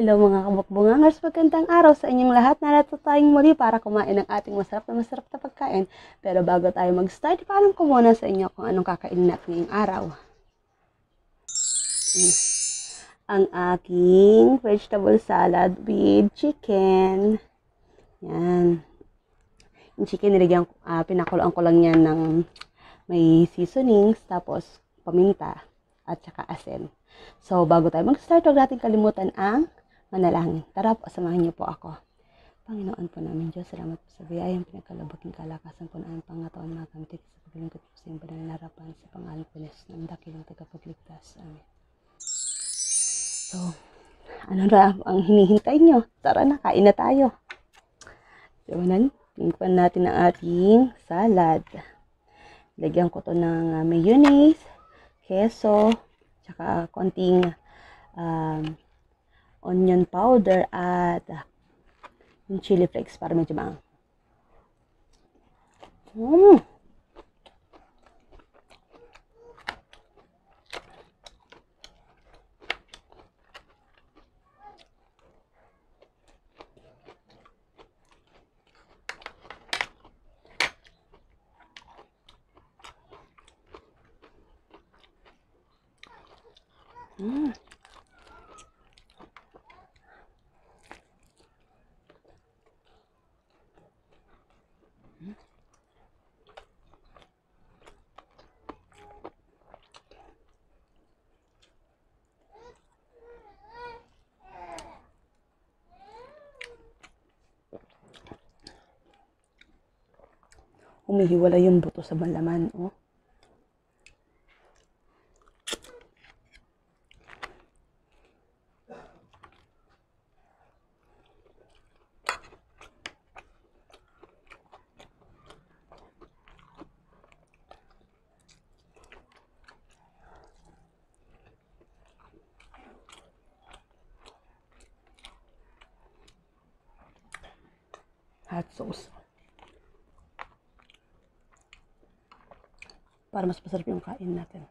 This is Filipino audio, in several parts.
Hello mga kabukbungangers, magandang araw sa inyong lahat. Narito tayong muli para kumain ng ating masarap na pagkain. Pero bago tayo mag-start, ipaalam ko muna sa inyo kung anong kakainin natin ngayong araw. Ang aking vegetable salad with chicken. Yan. Yung chicken, pinakuloan ko lang yan ng may seasonings, tapos paminta, at saka asin. So, bago tayo mag-start, huwag natin kalimutan ang manalangin. Tara po, samahan niyo po ako. Panginoon po namin Diyos, salamat po sa biyayang pinagkalabaging kalakasan po namin pangatawan mga kamitik sa paglingkod po sa iyong banal sa pangalan po ng dakilang tagapagligtas. Amen. So, ano na ang hinihintay nyo? Tara na, kain na tayo. So, tingnan natin ang ating salad. Lagyan ko to ng mayonnaise, keso, tsaka konting onion powder at yung chili flakes para medyo maang. Humihiwala yung buto sa malaman, oh. Hot sauce. Para mas masarap yung kain natin.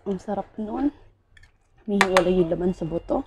Ang sarap nun. Humihiwala yung laman sa buto.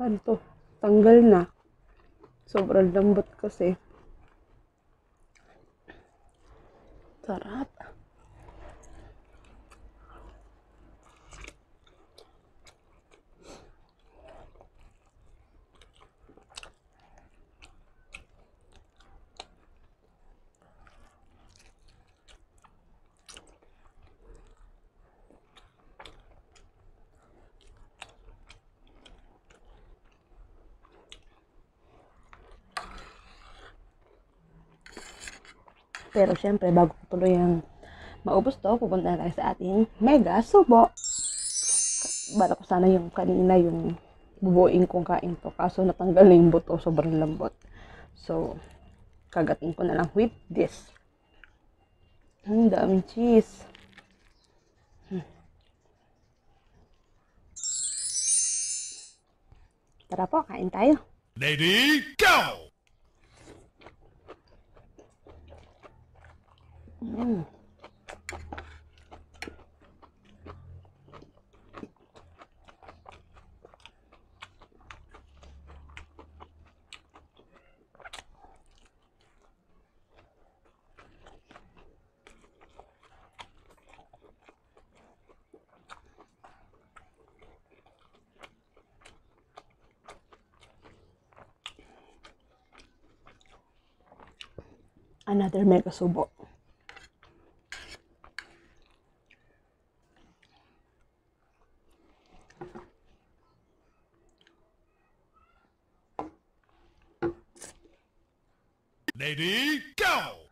Paano to? Tanggal na. Sobrang lambot kasi. Sarap. Pero syempre, bago ko tuloy ang maubos to, pupunta na tayo sa ating mega subo. Bala ko sana yung kanina yung bubuin kong kain to. Kaso natanggal na yung buto, sobrang lambot. So, kagatin ko na lang with this. Ang daming cheese. Tara po, kain tayo. Lady, go! Another mega subo. Lady, go!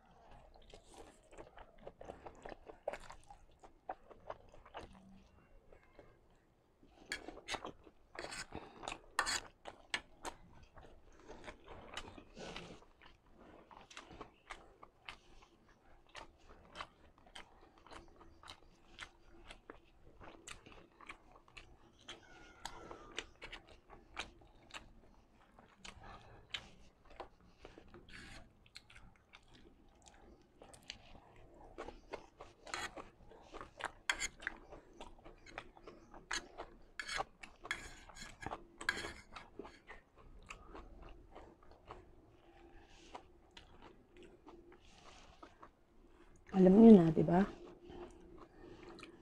Alam niyo na, di ba?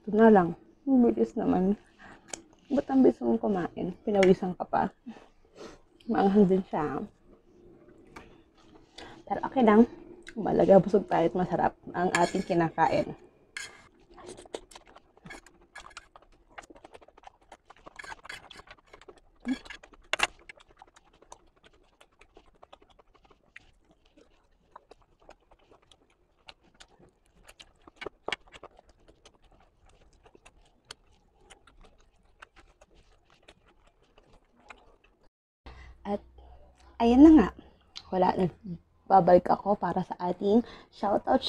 Ito na lang. Ang bilis naman. Ba't ang bilis mong kumain? Pinawisan ka pa. Maanghang din siya. Pero okay lang. Malaga, busog tayo at masarap ang ating kinakain. At ayan na nga. Wala na. Babalik ako para sa ating shoutout.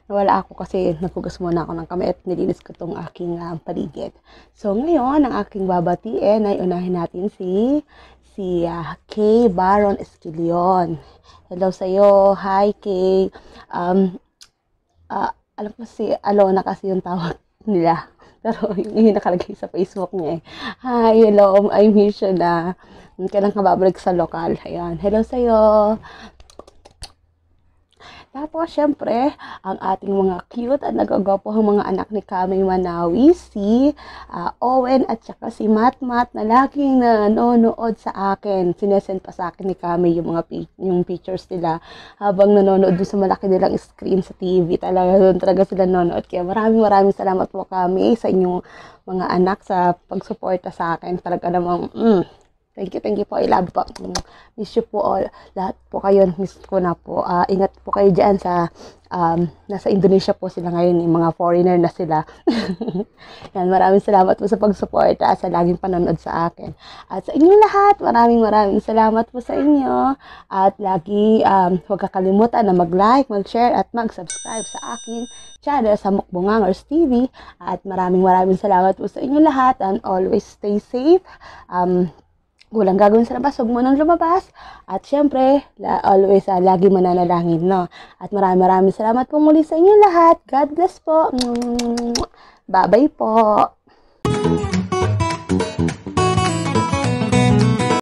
Nawala ako kasi naghugas muna ako ng kamay at nilinis ko tong aking paligid. So ngayon, ang aking babatiin ay unahin natin si Kay Baron Esquilion. Hello sa'yo. Hi, Kay. Alam ko si Alona kasi yung tawag nila. Pero yung nakalagay sa Facebook niya eh. Hi, hello, I miss you na. Kailan ka babalik sa lokal? Ayan, hello sa'yo. Tapos, syempre, ang ating mga cute at nagagwapohang mga anak ni Kami Manawi, si Owen at saka si Matmat na laging nanonood sa akin. Sinesend pa sa akin ni Kami yung yung pictures nila habang nanonood doon sa malaki nilang screen sa TV. Talaga sila nanonood. Kaya maraming salamat po Kami sa inyong mga anak sa pagsuporta sa akin. Talaga namang, Thank you po. I love po. Miss you po all. Lahat po kayo. Miss ko na po. Ingat po kayo dyan sa, nasa Indonesia po sila ngayon. Yung mga foreigner na sila. Yan, maraming salamat po sa pagsuporta sa laging panonood sa akin. At sa inyong lahat, maraming salamat po sa inyo. At lagi, huwag kakalimutan na mag-like, mag-share, at mag-subscribe sa akin channel sa Mukbangers TV. At maraming salamat po sa inyong lahat. And always stay safe. Walang gagawin sa labas, huwag mo nang lumabas. At syempre, always lagi mananalangin, no? At maraming salamat po muli sa inyo lahat. God bless po. Bye-bye po.